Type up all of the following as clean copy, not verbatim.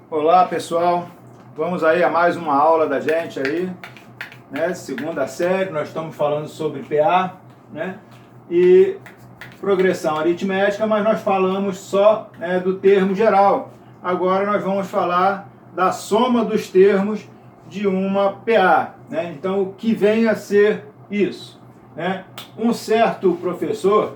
Olá pessoal, vamos aí a mais uma aula da gente aí, né? Segunda série, nós estamos falando sobre PA, né? E progressão aritmética, mas nós falamos só, né, do termo geral. Agora nós vamos falar da soma dos termos de uma PA, né? Então o que vem a ser isso, né? Um certo professor,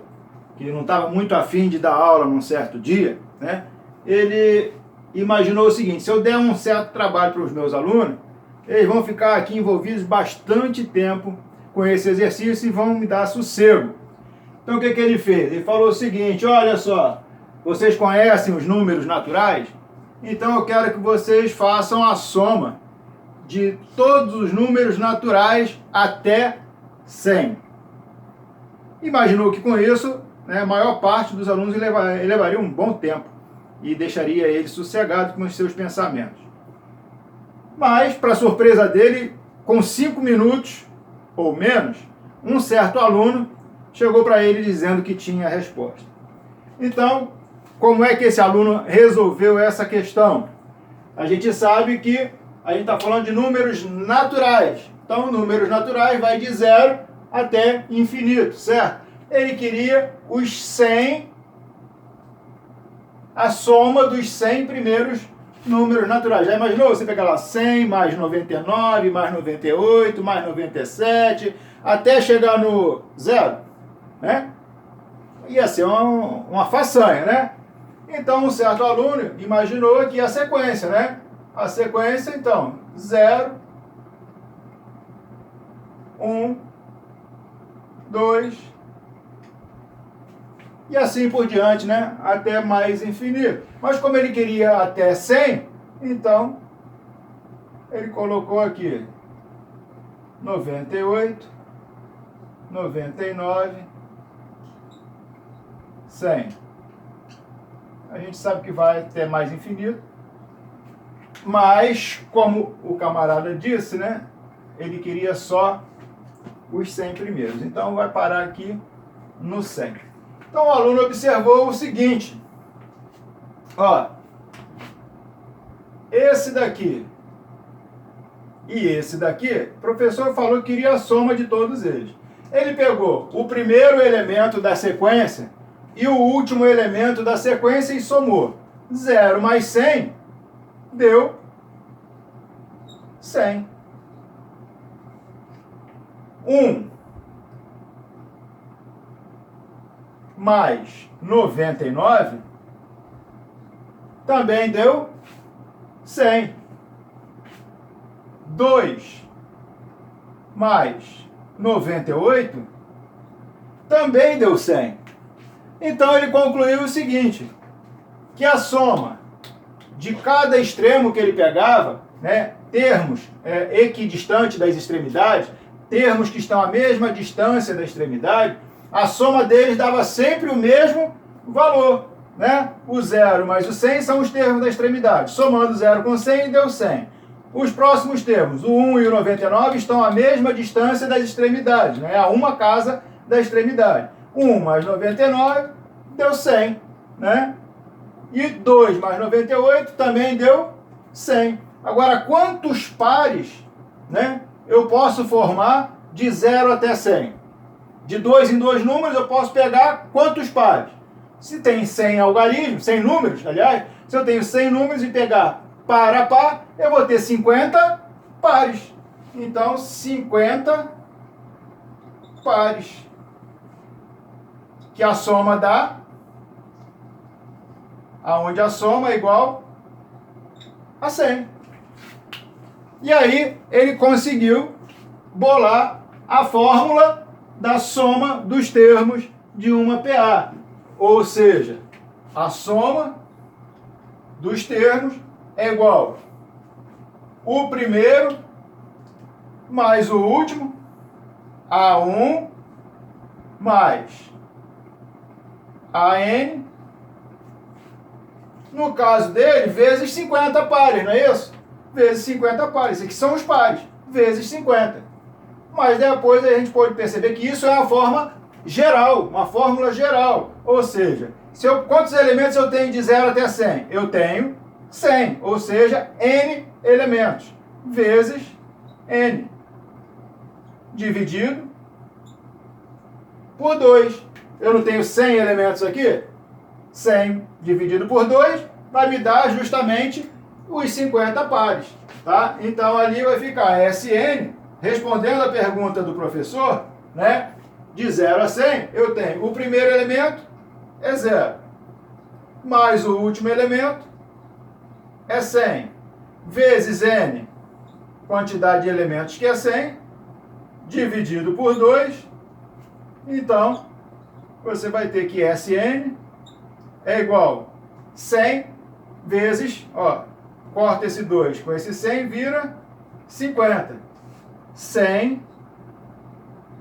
que não estava muito afim de dar aula num certo dia, né? Ele imaginou o seguinte: se eu der um certo trabalho para os meus alunos, eles vão ficar aqui envolvidos bastante tempo com esse exercício e vão me dar sossego. Então o que ele fez? Ele falou o seguinte: olha só, vocês conhecem os números naturais? Então eu quero que vocês façam a soma de todos os números naturais até 100. Imaginou que com isso, né, a maior parte dos alunos levaria um bom tempo e deixaria ele sossegado com os seus pensamentos. Mas, para surpresa dele, com 5 minutos ou menos, um certo aluno chegou para ele dizendo que tinha a resposta. Então, como é que esse aluno resolveu essa questão? A gente sabe que a gente está falando de números naturais. Então, números naturais vai de 0 até infinito, certo? Ele queria os 100, a soma dos 100 primeiros números naturais. Já imaginou? Você pegar lá 100 mais 99, mais 98, mais 97, até chegar no 0, né? Ia ser uma façanha, né? Então, um certo aluno imaginou que a sequência, né? A sequência, então, 0, 1, 2... e assim por diante, né? Até mais infinito. Mas como ele queria até 100, então ele colocou aqui 98, 99, 100. A gente sabe que vai até mais infinito, mas como o camarada disse, né? Ele queria só os 100 primeiros. Então vai parar aqui no 100. Então o aluno observou o seguinte: ó, esse daqui e esse daqui, o professor falou que queria a soma de todos eles. Ele pegou o primeiro elemento da sequência e o último elemento da sequência e somou. 0 mais 100 deu 100. 1 mais 99 também deu 100. 2 mais 98 também deu 100. Então ele concluiu o seguinte: que a soma de cada extremo que ele pegava, né, termos equidistantes das extremidades, termos que estão à mesma distância da extremidade, a soma deles dava sempre o mesmo valor, né? O 0 mais o 100 são os termos da extremidade. Somando 0 com 100, deu 100. Os próximos termos, o 1 e o 99, estão à mesma distância das extremidades, né? A uma casa da extremidade. 1 mais 99 deu 100, né? E 2 mais 98 também deu 100. Agora, quantos pares, né, eu posso formar de 0 até 100? De 2 em 2 números eu posso pegar quantos pares? Se tem 100 algarismos, 100 números, aliás, se eu tenho 100 números e pegar par a par, eu vou ter 50 pares. Então, 50 pares. Que a soma dá, aonde a soma é igual a 100. E aí, ele conseguiu bolar a fórmula da soma dos termos de uma PA. Ou seja, a soma dos termos é igual o primeiro mais o último, A1 mais AN, no caso dele, vezes 50 pares, não é isso? Vezes 50 pares, esses aqui são os pares, vezes 50. Mas depois a gente pode perceber que isso é uma forma geral, uma fórmula geral. Ou seja, quantos elementos eu tenho de 0 até 100? Eu tenho 100, ou seja, n elementos, vezes n, dividido por 2. Eu não tenho 100 elementos aqui? 100 dividido por 2 vai me dar justamente os 50 pares. Tá? Então ali vai ficar Sn, respondendo a pergunta do professor, né? De 0 a 100, eu tenho o primeiro elemento é 0, mais o último elemento é 100, vezes n, quantidade de elementos que é 100, dividido por 2. Então, você vai ter que Sn é igual a 100 vezes, ó, corta esse 2 com esse 100, vira 50. 100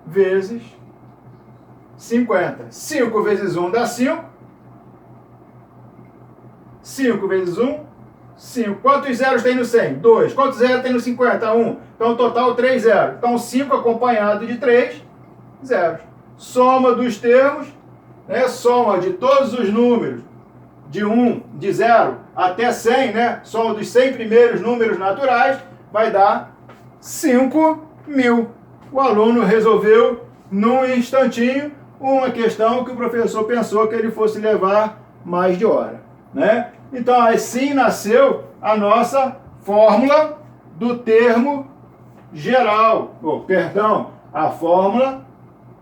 vezes 50. 5 vezes 1 dá 5. 5 vezes 1, 5. Quantos zeros tem no 100? 2. Quantos zeros tem no 50? 1. Então, total, 3 zeros. Então, 5 acompanhado de 3 zeros. Soma dos termos, né? Soma de todos os números, de 1, de 0 até 100, né? Soma dos 100 primeiros números naturais, vai dar 5.000. O aluno resolveu, num instantinho, uma questão que o professor pensou que ele fosse levar mais de hora, né? Então, assim nasceu a nossa fórmula do termo geral, a fórmula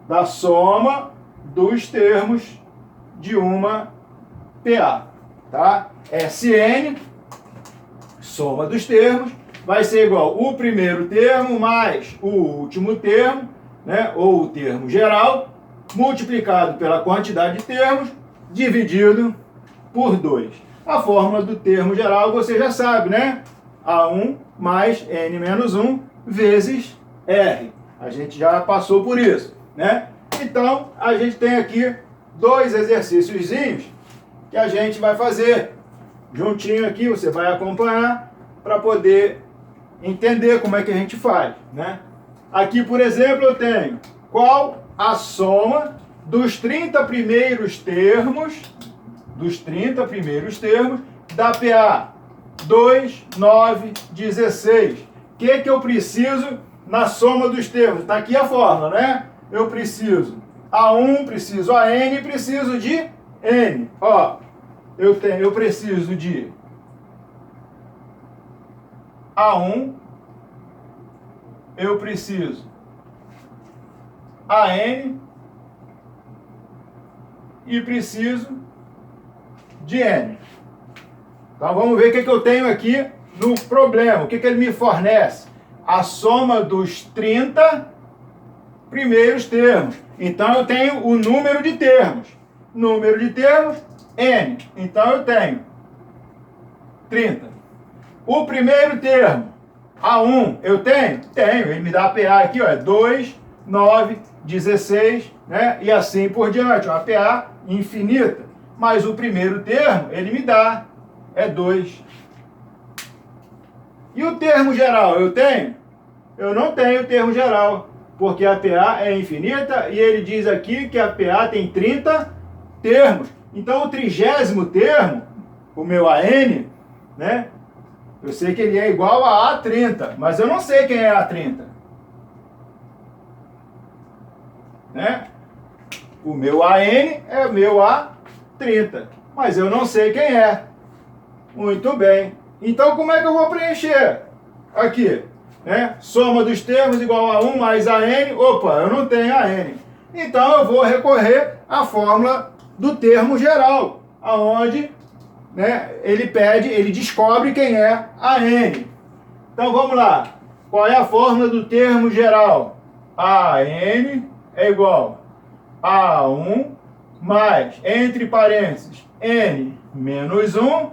da soma dos termos de uma PA, tá? Sn, soma dos termos, vai ser igual o primeiro termo mais o último termo, né? Ou o termo geral, multiplicado pela quantidade de termos, dividido por 2. A fórmula do termo geral você já sabe, né? A1 mais n menos 1 vezes R. A gente já passou por isso, né? Então, a gente tem aqui 2 exercíciozinhos que a gente vai fazer juntinho aqui, você vai acompanhar para poder entender como é que a gente faz, né? Aqui, por exemplo, eu tenho qual a soma dos 30 primeiros termos da PA 2, 9, 16. O que eu preciso na soma dos termos? Está aqui a fórmula, né? Eu preciso A1, preciso AN, preciso de N. Ó, eu preciso de A1, eu preciso AN e preciso de N. Então vamos ver o que eu tenho aqui no problema. O que ele me fornece? A soma dos 30 primeiros termos. Então eu tenho o número de termos. Número de termos, N. Então eu tenho 30. O primeiro termo, A1, eu tenho? Tenho. Ele me dá a PA aqui, ó, é 2, 9, 16, né? E assim por diante. Uma PA infinita. Mas o primeiro termo, ele me dá, é 2. E o termo geral, eu tenho? Eu não tenho o termo geral, porque a PA é infinita e ele diz aqui que a PA tem 30 termos. Então, o 30º termo, o meu AN, né? Eu sei que ele é igual a A30, mas eu não sei quem é A30. Né? O meu AN é o meu A30, mas eu não sei quem é. Muito bem. Então, como é que eu vou preencher? Aqui, né? Soma dos termos igual a 1 mais AN. Opa, eu não tenho AN. Então, eu vou recorrer à fórmula do termo geral, aonde, né, ele descobre quem é AN. Então, vamos lá. Qual é a fórmula do termo geral? AN é igual a 1 mais, entre parênteses, N menos 1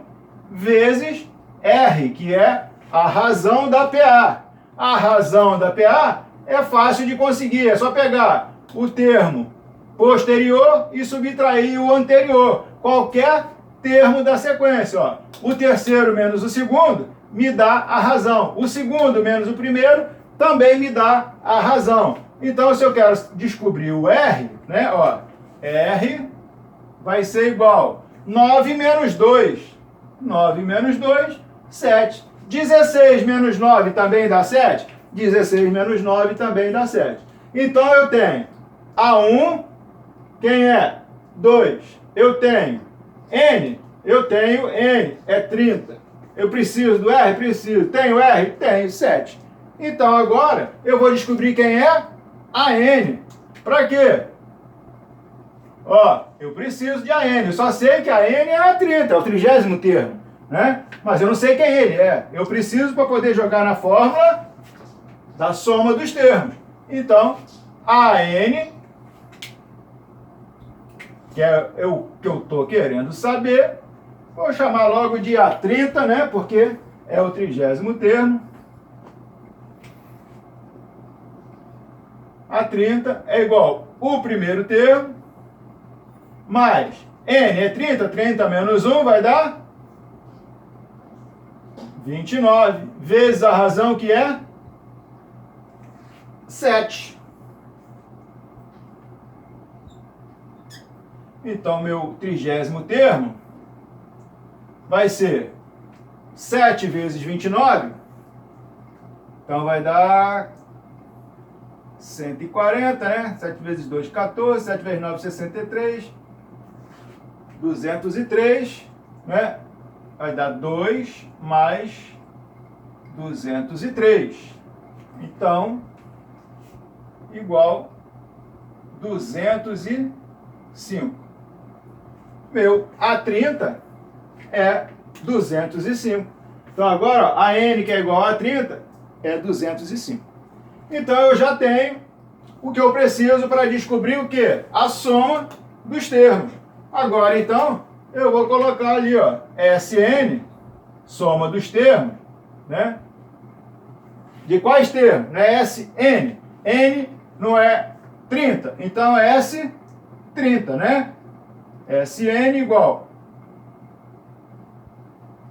vezes R, que é a razão da PA. A razão da PA é fácil de conseguir, é só pegar o termo posterior e subtrair o anterior. Qualquer termo da sequência. Ó. O terceiro menos o segundo me dá a razão. O segundo menos o primeiro também me dá a razão. Então, se eu quero descobrir o R, né, ó, R vai ser igual 9 menos 2. 9 menos 2, 7. 16 menos 9 também dá 7? 16 menos 9 também dá 7. Então eu tenho A1, quem é? 2. Eu tenho N, é 30. Eu preciso do R? Preciso. Tenho R? Tenho, 7. Então agora eu vou descobrir quem é a N. Para quê? Ó, eu preciso de AN. Eu só sei que a N é a 30, é o 30º termo, né? Mas eu não sei quem ele é. Eu preciso para poder jogar na fórmula da soma dos termos. Então, a N, que é o que eu estou querendo saber, vou chamar logo de A30, né? Porque é o 30º termo. A30 é igual o primeiro termo, mais N é 30, 30 menos 1 vai dar 29, vezes a razão que é 7. Então, meu 30º termo vai ser 7 vezes 29, então vai dar 140, né? 7 vezes 2, 14, 7 vezes 9, 63, 203, né? Vai dar 2 mais 203. Então, igual 205. Meu A30 é 205. Então agora, ó, a N, que é igual a 30, é 205. Então eu já tenho o que eu preciso para descobrir o quê? A soma dos termos. Agora então, eu vou colocar ali, ó, SN, soma dos termos, né? De quais termos? Não é SN. N não é 30, então é S30, né? SN igual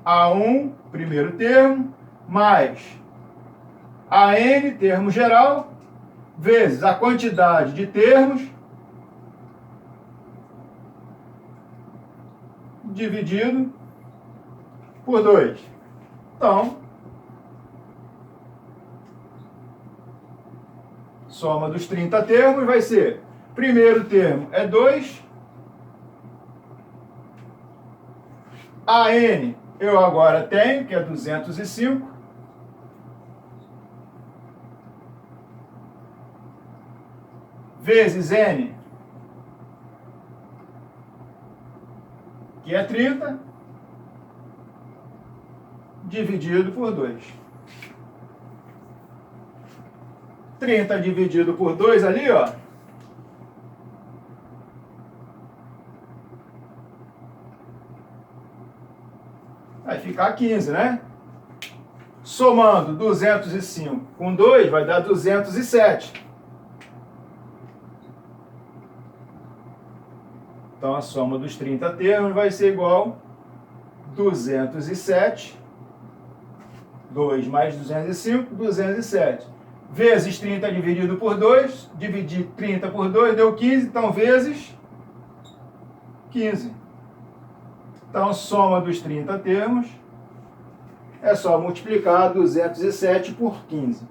a 1, primeiro termo, mais a N, termo geral, vezes a quantidade de termos, dividido por 2. Então, soma dos 30 termos vai ser, primeiro termo é 2, a N eu agora tenho, que é 205, vezes N, que é 30, dividido por 2. 30 dividido por 2 ali, ó. Vai ficar 15, né? Somando 205 com 2 vai dar 207. Então, a soma dos 30 termos vai ser igual a 207, 2 mais 205, 207. Vezes 30 dividido por 2, dividir 30 por 2 deu 15, então vezes 15. Então, a soma dos 30 termos é só multiplicar 207 por 15.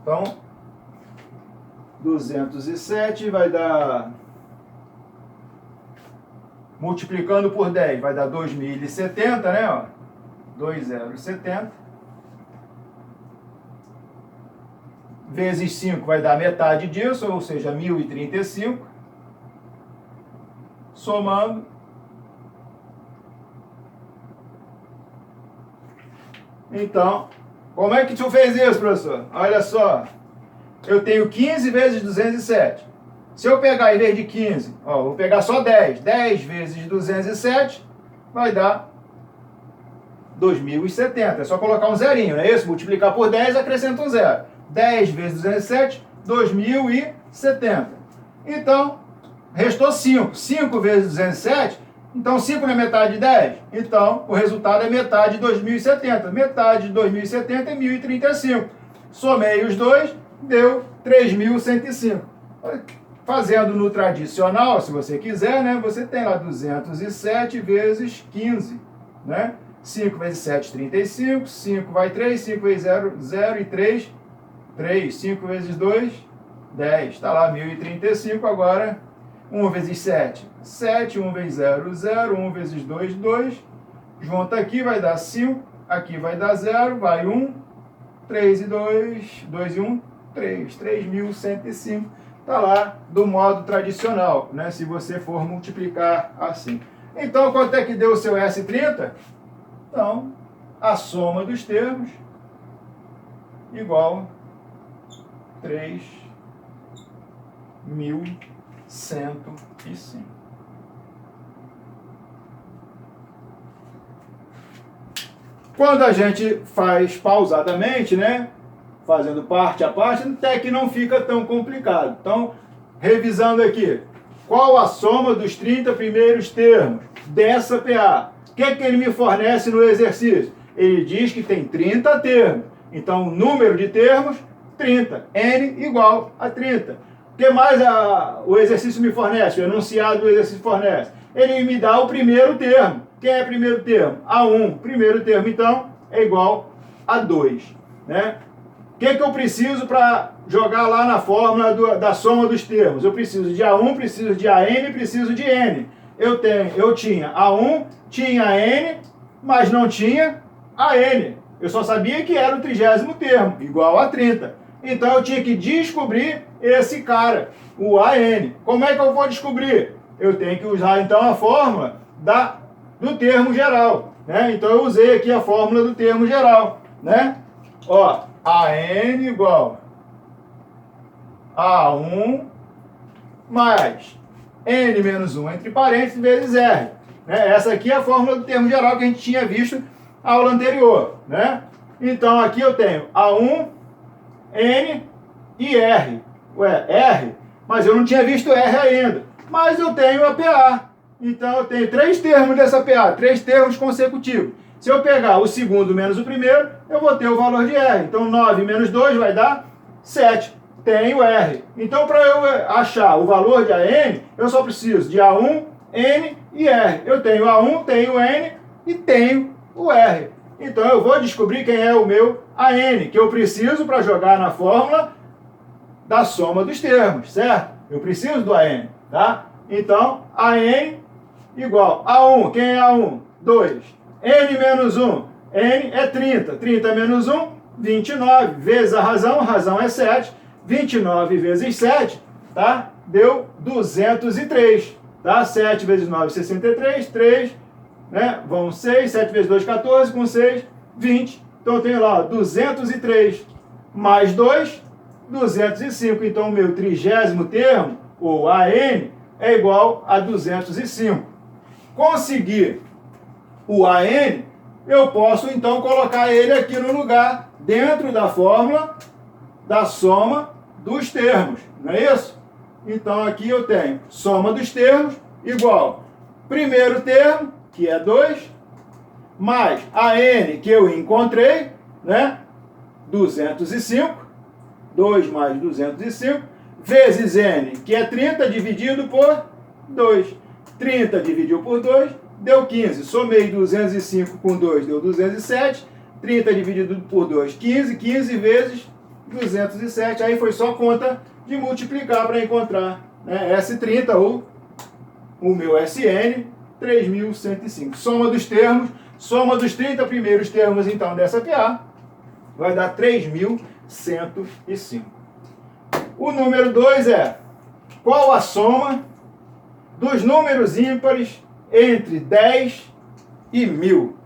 Então, 207 vai dar... Multiplicando por 10 vai dar 2.070, né? Ó, 2.070. Vezes 5 vai dar metade disso, ou seja, 1.035. Somando. Então, como é que tu fez isso, professor? Olha só. Eu tenho 15 vezes 207. Se eu pegar, em vez de 15, ó, vou pegar só 10. 10 vezes 207 vai dar 2.070. É só colocar um zerinho, não é isso? Multiplicar por 10, acrescenta um zero. 10 vezes 207, 2.070. Então, restou 5. 5 vezes 207, então 5 não é metade de 10? Então, o resultado é metade de 2.070. Metade de 2.070 é 1.035. Somei os dois, deu 3.105. Fazendo no tradicional, se você quiser, né, você tem lá 207 vezes 15, né? 5 vezes 7, 35. 5 vai 3. 5 vezes 0, 0 e 3, 3. 5 vezes 2, 10. Está lá, 1035. Agora, 1 vezes 7, 7. 1 vezes 0, 0. 1 vezes 2, 2. Junta aqui, vai dar 5. Aqui vai dar 0. Vai 1. 3 e 2. 2 e 1, 3. 3.105. Está lá do modo tradicional, né? Se você for multiplicar assim. Então, quanto é que deu o seu S30? Então, a soma dos termos igual a 3.105. Quando a gente faz pausadamente, né? Fazendo parte a parte, até que não fica tão complicado. Então, revisando aqui. Qual a soma dos 30 primeiros termos dessa PA? O que ele me fornece no exercício? Ele diz que tem 30 termos. Então, o número de termos, 30. N igual a 30. O que mais o exercício me fornece? O enunciado do exercício fornece? Ele me dá o primeiro termo. Quem é o primeiro termo? A1. Primeiro termo, então, é igual a 2. Né? O que eu preciso para jogar lá na fórmula da soma dos termos? Eu preciso de A1, preciso de AN, preciso de N. Eu tinha A1, tinha N, mas não tinha AN. Eu só sabia que era o 30º termo, igual a 30. Então eu tinha que descobrir esse cara, o AN. Como é que eu vou descobrir? Eu tenho que usar então a fórmula do termo geral. Né? Então eu usei aqui a fórmula do termo geral. Né? Ó, AN igual a 1 mais N menos 1 entre parênteses vezes R. Né? Essa aqui é a fórmula do termo geral que a gente tinha visto na aula anterior. Né? Então aqui eu tenho A1, N e R. Ué, R? Mas eu não tinha visto R ainda. Mas eu tenho a PA. Então eu tenho 3 termos dessa PA, 3 termos consecutivos. Se eu pegar o segundo menos o primeiro, eu vou ter o valor de R. Então 9 menos 2 vai dar 7. Tenho R. Então para eu achar o valor de AN, eu só preciso de A1, N e R. Eu tenho A1, tenho N e tenho o R. Então eu vou descobrir quem é o meu AN, que eu preciso para jogar na fórmula da soma dos termos, certo? Eu preciso do AN, tá? Então, AN igual a 1. Quem é A1? 2. N menos 1. N é 30. 30 menos 1, 29. Vezes a razão é 7. 29 vezes 7, tá? Deu 203. Tá? 7 vezes 9, 63. 3, né? Vão 6. 7 vezes 2, 14. Com 6, 20. Então eu tenho lá, ó, 203 mais 2, 205. Então o meu 30º termo, ou AN, é igual a 205. Conseguir o AN, eu posso então colocar ele aqui no lugar, dentro da fórmula da soma dos termos, não é isso? Então aqui eu tenho soma dos termos igual primeiro termo, que é 2, mais a N que eu encontrei, né? 205, 2 mais 205, vezes N, que é 30, dividido por 2. 30 dividiu por 2, deu 15. Somei 205 com 2, deu 207. 30 dividido por 2, 15. 15 vezes 207. Aí foi só conta de multiplicar para encontrar, né, S30 ou o meu SN, 3.105. Soma dos termos, soma dos 30 primeiros termos, então, dessa PA, vai dar 3.105. O número 2 é: qual a soma dos números ímpares entre 10 e 1000?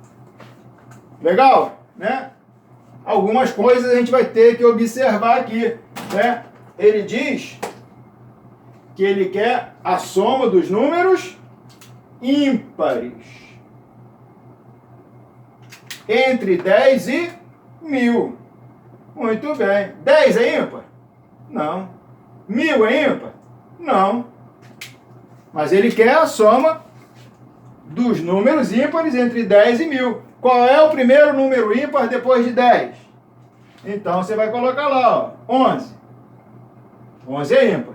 Legal? Né? Algumas coisas a gente vai ter que observar aqui. Né? Ele diz que ele quer a soma dos números ímpares entre 10 e 1000. Muito bem. 10 é ímpar? Não. 1000 é ímpar? Não. Mas ele quer a soma dos números ímpares entre 10 e 1000. Qual é o primeiro número ímpar depois de 10? Então você vai colocar lá, ó, 11. 11 é ímpar.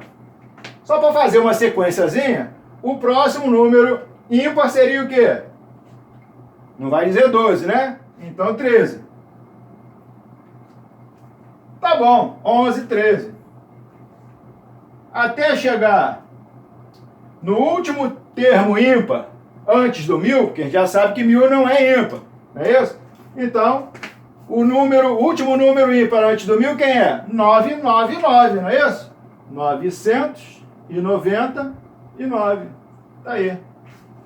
Só para fazer uma sequenciazinha, o próximo número ímpar seria o quê? Não vai dizer 12, né? Então 13. Tá bom, 11, 13. Até chegar no último termo ímpar, antes do 1000, porque a gente já sabe que 1000 não é ímpar, não é isso? Então, o último número ímpar antes do 1000, quem é? 999, não é isso? 999. Tá aí.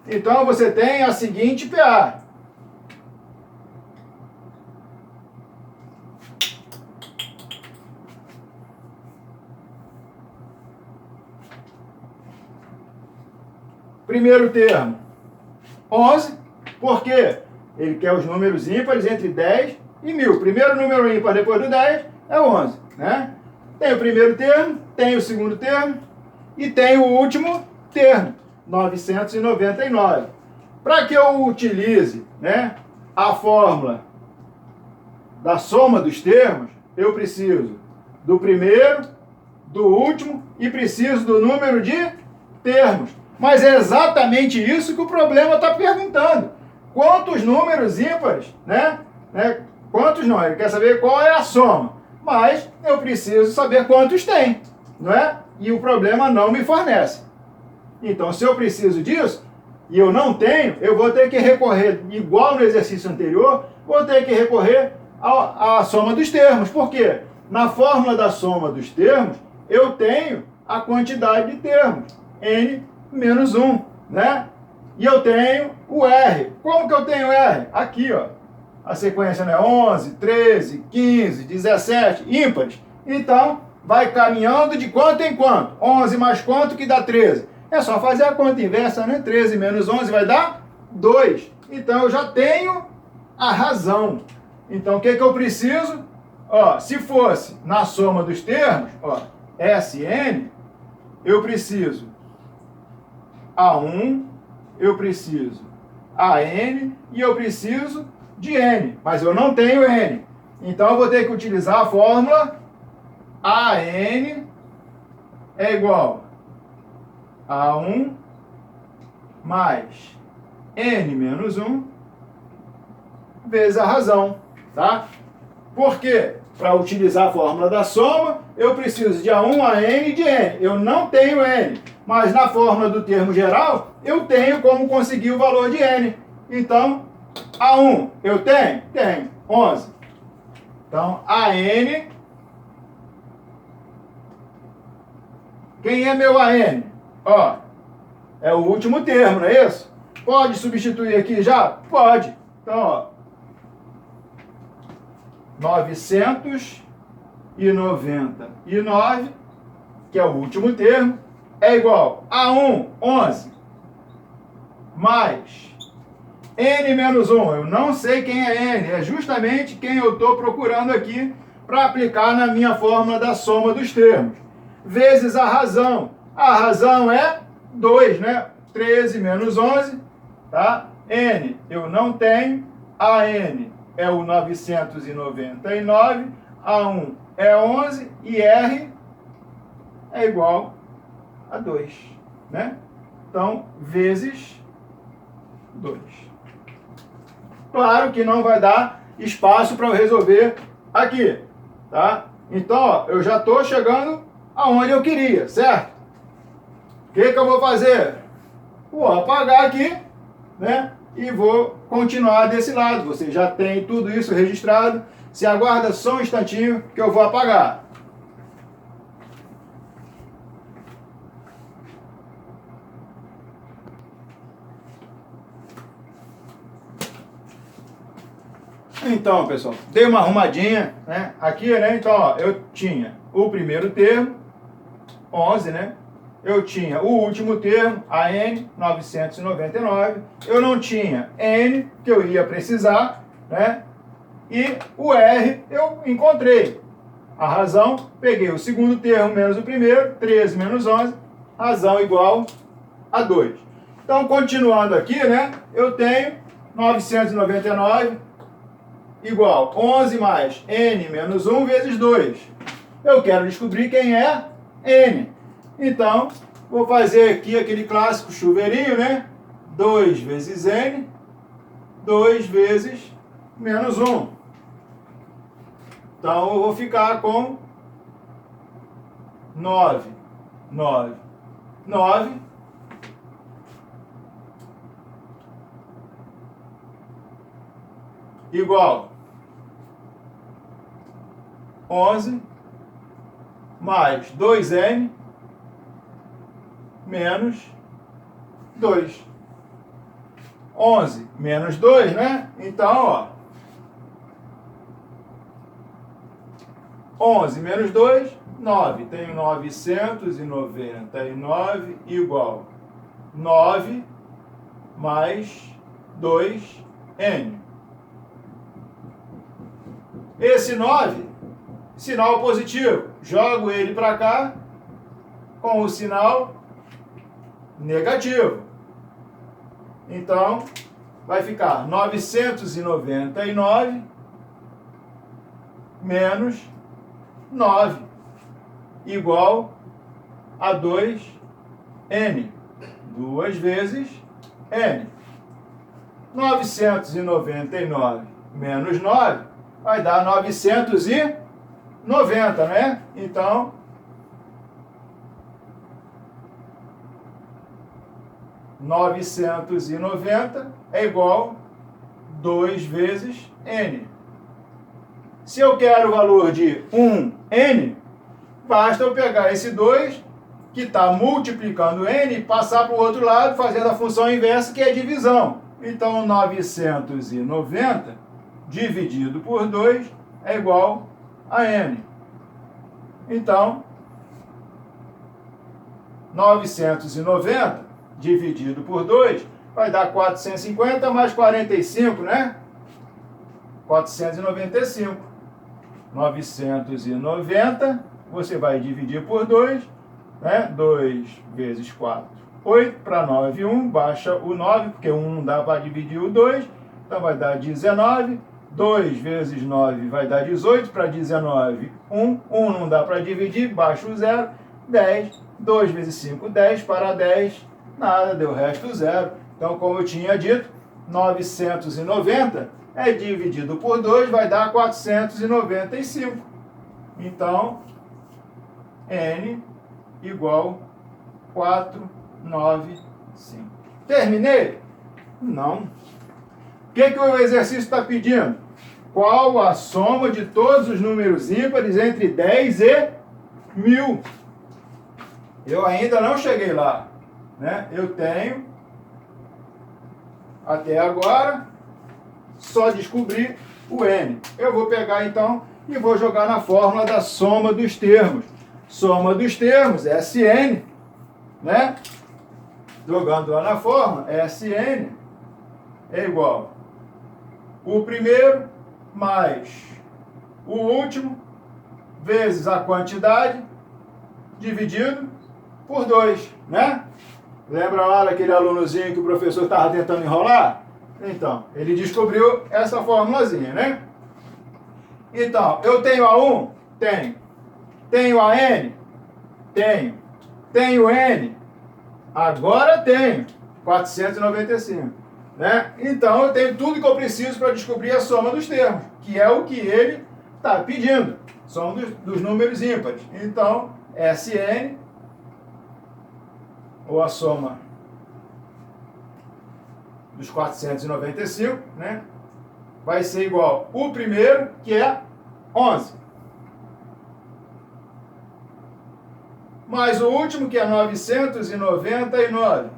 Então, você tem a seguinte PA. Primeiro termo, 11, porque ele quer os números ímpares entre 10 e 1000. Primeiro número ímpar depois do 10 é 11, né? Tem o primeiro termo, tem o segundo termo e tem o último termo, 999. Para que eu utilize, né, a fórmula da soma dos termos, eu preciso do primeiro, do último e preciso do número de termos. Mas é exatamente isso que o problema está perguntando. Quantos números ímpares, né? Quantos não? Ele quer saber qual é a soma. Mas eu preciso saber quantos tem, não é? E o problema não me fornece. Então, se eu preciso disso, e eu não tenho, eu vou ter que recorrer, igual no exercício anterior, vou ter que recorrer à soma dos termos. Por quê? Na fórmula da soma dos termos, eu tenho a quantidade de termos, n menos 1, né? E eu tenho o R. Como que eu tenho R? Aqui, ó. A sequência, né? 11, 13, 15, 17, ímpares. Então, vai caminhando de quanto em quanto? 11 mais quanto que dá 13? É só fazer a conta inversa, né? 13 menos 11 vai dar 2. Então, eu já tenho a razão. Então, o que eu preciso? Ó, se fosse na soma dos termos, ó, SN, eu preciso A1, eu preciso AN e eu preciso de N, mas eu não tenho N. Então eu vou ter que utilizar a fórmula AN é igual a 1 mais N menos 1 vezes a razão, tá? Por quê? Para utilizar a fórmula da soma, eu preciso de A1, AN e de N. Eu não tenho N, mas na fórmula do termo geral, eu tenho como conseguir o valor de N. Então, A1, eu tenho? Tenho. 11. Então, AN. Quem é meu AN? Ó, é o último termo, não é isso? Pode substituir aqui já? Pode. Então, ó, 999, que é o último termo, é igual a 1, 11, mais N menos 1. Eu não sei quem é N, é justamente quem eu estou procurando aqui para aplicar na minha fórmula da soma dos termos. Vezes a razão. A razão é 2, né? 13 menos 11, tá? N eu não tenho, a N é o 999, A1 é 11 e R é igual a 2, né? Então, vezes 2. Claro que não vai dar espaço para eu resolver aqui, tá? Então, ó, eu já estou chegando aonde eu queria, certo? O que eu vou fazer? Vou apagar aqui, né? E vou continuar desse lado. Você já tem tudo isso registrado. Se aguarda só um instantinho que eu vou apagar. Então, pessoal, dei uma arrumadinha, né? Aqui, né? Então, ó, eu tinha o primeiro termo, 11, né? Eu tinha o último termo, AN, 999. Eu não tinha N, que eu ia precisar, né? E o R eu encontrei. A razão, peguei o segundo termo menos o primeiro, 13 menos 11, razão igual a 2. Então, continuando aqui, né? Eu tenho 999 igual 11 mais N menos 1 vezes 2. Eu quero descobrir quem é N. Então, vou fazer aqui aquele clássico chuveirinho, né? 2 vezes N 2 vezes menos 1. Então, eu vou ficar com 9 igual 11 mais 2n menos 2. 11 menos 2, né? Então, ó, 11 menos 2, 9. Tenho 999 igual 9 mais 2n. Esse 9, sinal positivo, jogo ele para cá com o sinal negativo. Então, vai ficar 999 menos 9 igual a 2n. 2 vezes n. 999 menos 9 vai dar 990, né? Então, 990 é igual 2 vezes n. Se eu quero o valor de 1n, basta eu pegar esse 2, que está multiplicando n, e passar para o outro lado, fazendo a função inversa, que é divisão. Então, 990 dividido por 2 é igual a n. Então, 990 dividido por 2 vai dar 450 mais 45, né? 495. 990, você vai dividir por 2, né? 2 vezes 4, 8. Para 9, 1, baixa o 9, porque 1 não dá para dividir o 2, então vai dar 19. 2 vezes 9 vai dar 18, para 19, 1. 1 não dá para dividir, baixa o 0, 10. 2 vezes 5, 10, para 10, nada, deu resto 0. Então, como eu tinha dito, 990 é dividido por 2, vai dar 495. Então, n igual 495. Terminei? Não. O que o exercício está pedindo? Qual a soma de todos os números ímpares entre 10 e 1000? Eu ainda não cheguei lá, né? Eu tenho, até agora, só descobri o n. Eu vou pegar, então, e vou jogar na fórmula da soma dos termos. Soma dos termos, Sn, né? Jogando lá na fórmula, Sn é igual o primeiro mais o último vezes a quantidade dividido por 2, né? Lembra lá daquele alunozinho que o professor estava tentando enrolar? Então, ele descobriu essa formulazinha, né? Então, eu tenho a 1? Tenho. Tenho a n? Tenho. Tenho n? Agora tenho. 495. Né? Então, eu tenho tudo que eu preciso para descobrir a soma dos termos, que é o que ele está pedindo. Soma dos números ímpares. Então, Sn, ou a soma dos 495, né? Vai ser igual o primeiro, que é 11. Mais o último, que é 999.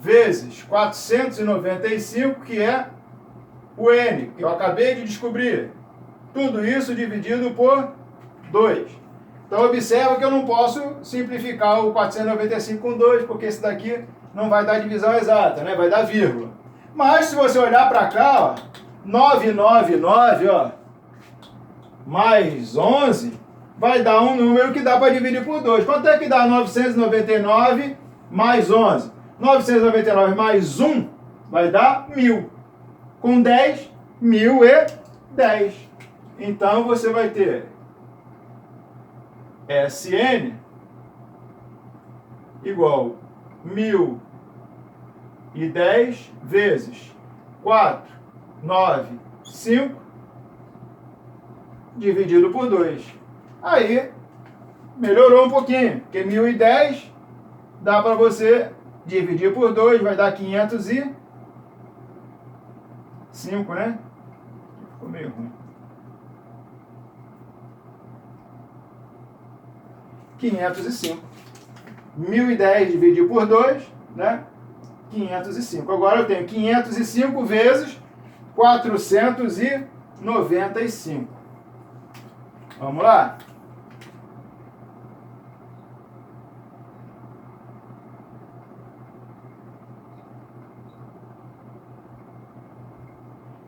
Vezes 495, que é o n, que eu acabei de descobrir. Tudo isso dividido por 2. Então, observa que eu não posso simplificar o 495 com 2, porque esse daqui não vai dar divisão exata, né? Vai dar vírgula. Mas, se você olhar para cá, ó, 999, ó, mais 11, vai dar um número que dá para dividir por 2. Quanto é que dá 999 mais 11? 999 mais 1 vai dar 1000. Com 10, 1010. Então, você vai ter Sn igual 1000 1.010 vezes 4, 9, 5, dividido por 2. Aí, melhorou um pouquinho, porque 1.010 dá para você dividir por 2, vai dar 505, né? Ficou meio ruim. 505. 1.010 dividido por 2, né? 505. Agora eu tenho 505 vezes 495. Vamos lá?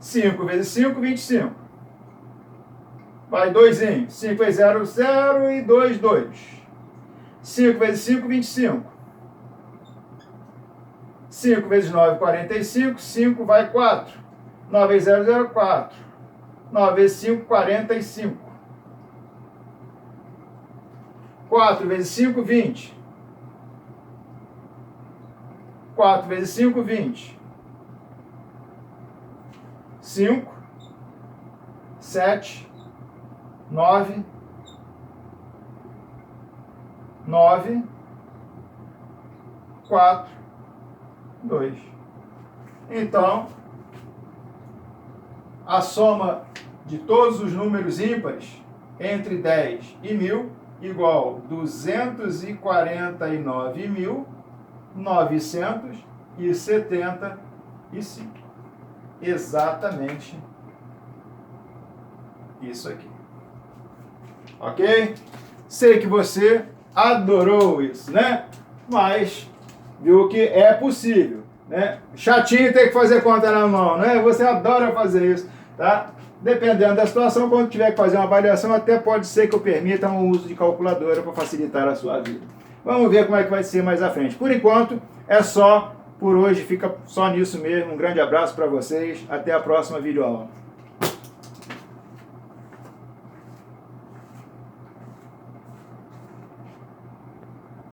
Cinco vezes 5, 25. Vai 2. 5 vezes 0, 0 e 2, 2. 5 vezes 5, 25. 5 vezes 9, 45. 5 vai 4. 9 vezes 0, 0, 4. 9 vezes 5, 45. 4 vezes 5, 20. 4 vezes 5, 20. 5, 7, 9, 9, 4, 2. Então, a soma de todos os números ímpares entre 10 e 1.000 igual 249.975. Exatamente isso aqui. Ok? Sei que você adorou isso, né? Mas viu que é possível, né? Chatinho ter que fazer conta na mão, né? Você adora fazer isso, tá? Dependendo da situação, quando tiver que fazer uma avaliação, até pode ser que eu permita o uso de calculadora para facilitar a sua vida. Vamos ver como é que vai ser mais à frente. Por enquanto, é só por hoje, fica só nisso mesmo. Um grande abraço para vocês, até a próxima videoaula.